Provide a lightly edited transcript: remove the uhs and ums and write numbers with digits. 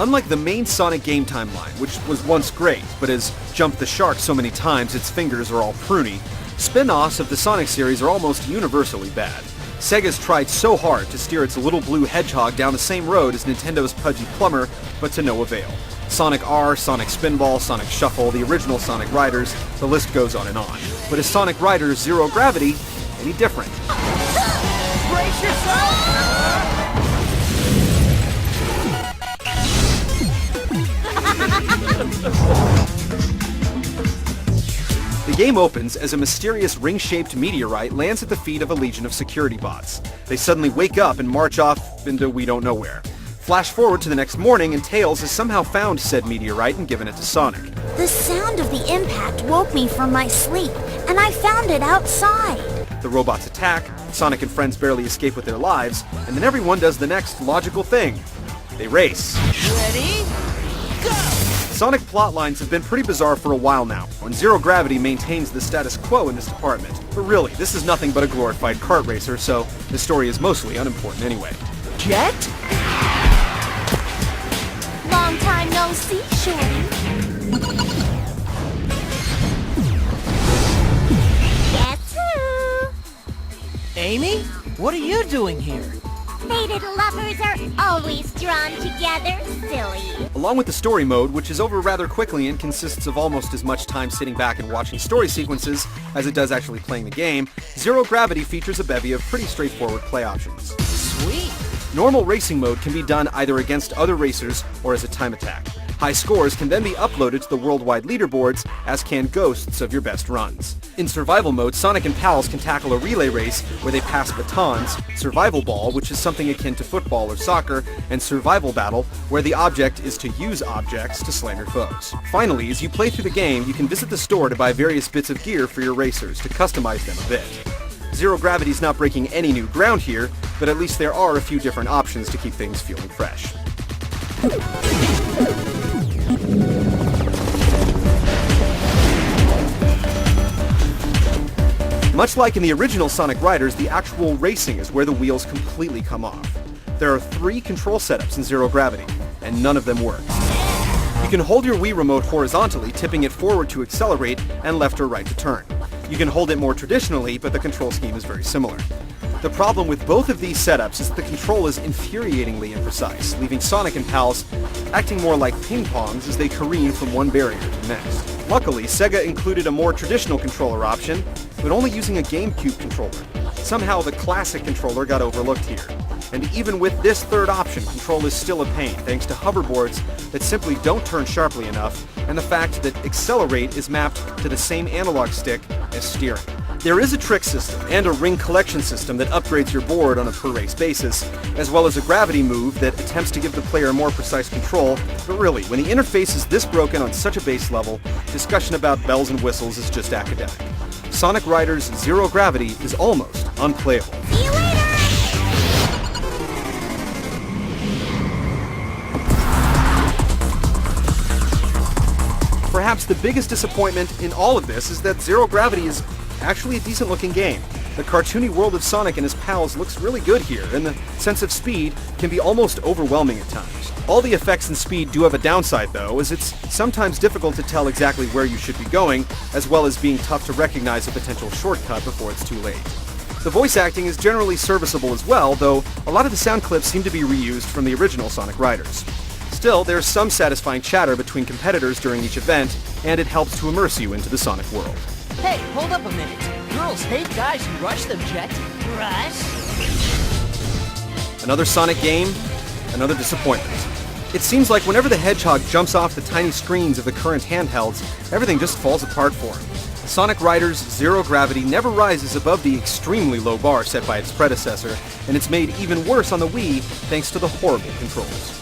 Unlike the main Sonic game timeline, which was once great, but has jumped the shark so many times its fingers are all pruny, spin-offs of the Sonic series are almost universally bad. Sega's tried so hard to steer its little blue hedgehog down the same road as Nintendo's pudgy plumber, but to no avail. Sonic R, Sonic Spinball, Sonic Shuffle, the original Sonic Riders, the list goes on and on. But is Sonic Riders Zero Gravity any different? Brace yourself! The game opens as a mysterious ring-shaped meteorite lands at the feet of a legion of security bots. They suddenly wake up and march off into we don't know where. Flash forward to the next morning and Tails has somehow found said meteorite and given it to Sonic. The sound of the impact woke me from my sleep, and I found it outside. The robots attack, Sonic and friends barely escape with their lives, and then everyone does the next logical thing. They race. Ready? Go! Sonic plotlines have been pretty bizarre for a while now, and Zero Gravity maintains the status quo in this department. But really, this is nothing but a glorified kart racer, so the story is mostly unimportant anyway. Jet? Long time no see, Shorty. Guess who? Amy? What are you doing here? Fated lovers are always drawn together, silly. Along with the story mode, which is over rather quickly and consists of almost as much time sitting back and watching story sequences as it does actually playing the game, Zero Gravity features a bevy of pretty straightforward play options. Sweet. Normal racing mode can be done either against other racers or as a time attack. High scores can then be uploaded to the worldwide leaderboards, as can ghosts of your best runs. In survival mode, Sonic and pals can tackle a relay race where they pass batons, survival ball, which is something akin to football or soccer, and survival battle, where the object is to use objects to slam your foes. Finally, as you play through the game, you can visit the store to buy various bits of gear for your racers to customize them a bit. Zero Gravity's not breaking any new ground here, but at least there are a few different options to keep things feeling fresh. Much like in the original Sonic Riders, the actual racing is where the wheels completely come off. There are 3 control setups in Zero Gravity, and none of them work. You can hold your Wii remote horizontally, tipping it forward to accelerate and left or right to turn. You can hold it more traditionally, but the control scheme is very similar. The problem with both of these setups is that the control is infuriatingly imprecise, leaving Sonic and pals acting more like ping-pongs as they careen from one barrier to the next. Luckily, Sega included a more traditional controller option, but only using a GameCube controller. Somehow the classic controller got overlooked here. And even with this third option, control is still a pain, thanks to hoverboards that simply don't turn sharply enough, and the fact that accelerate is mapped to the same analog stick as steering. There is a trick system and a ring collection system that upgrades your board on a per-race basis, as well as a gravity move that attempts to give the player more precise control, but really, when the interface is this broken on such a base level, discussion about bells and whistles is just academic. Sonic Riders Zero Gravity is almost unplayable. See you later! Perhaps the biggest disappointment in all of this is that Zero Gravity is actually a decent-looking game. The cartoony world of Sonic and his pals looks really good here, and the sense of speed can be almost overwhelming at times. All the effects and speed do have a downside, though, as it's sometimes difficult to tell exactly where you should be going, as well as being tough to recognize a potential shortcut before it's too late. The voice acting is generally serviceable as well, though a lot of the sound clips seem to be reused from the original Sonic Riders. Still, there's some satisfying chatter between competitors during each event, and it helps to immerse you into the Sonic world. Hey, hold up a minute. Girls hate guys who rush them, Jet. Rush? Another Sonic game, another disappointment. It seems like whenever the Hedgehog jumps off the tiny screens of the current handhelds, everything just falls apart for him. Sonic Riders Zero Gravity never rises above the extremely low bar set by its predecessor, and it's made even worse on the Wii thanks to the horrible controls.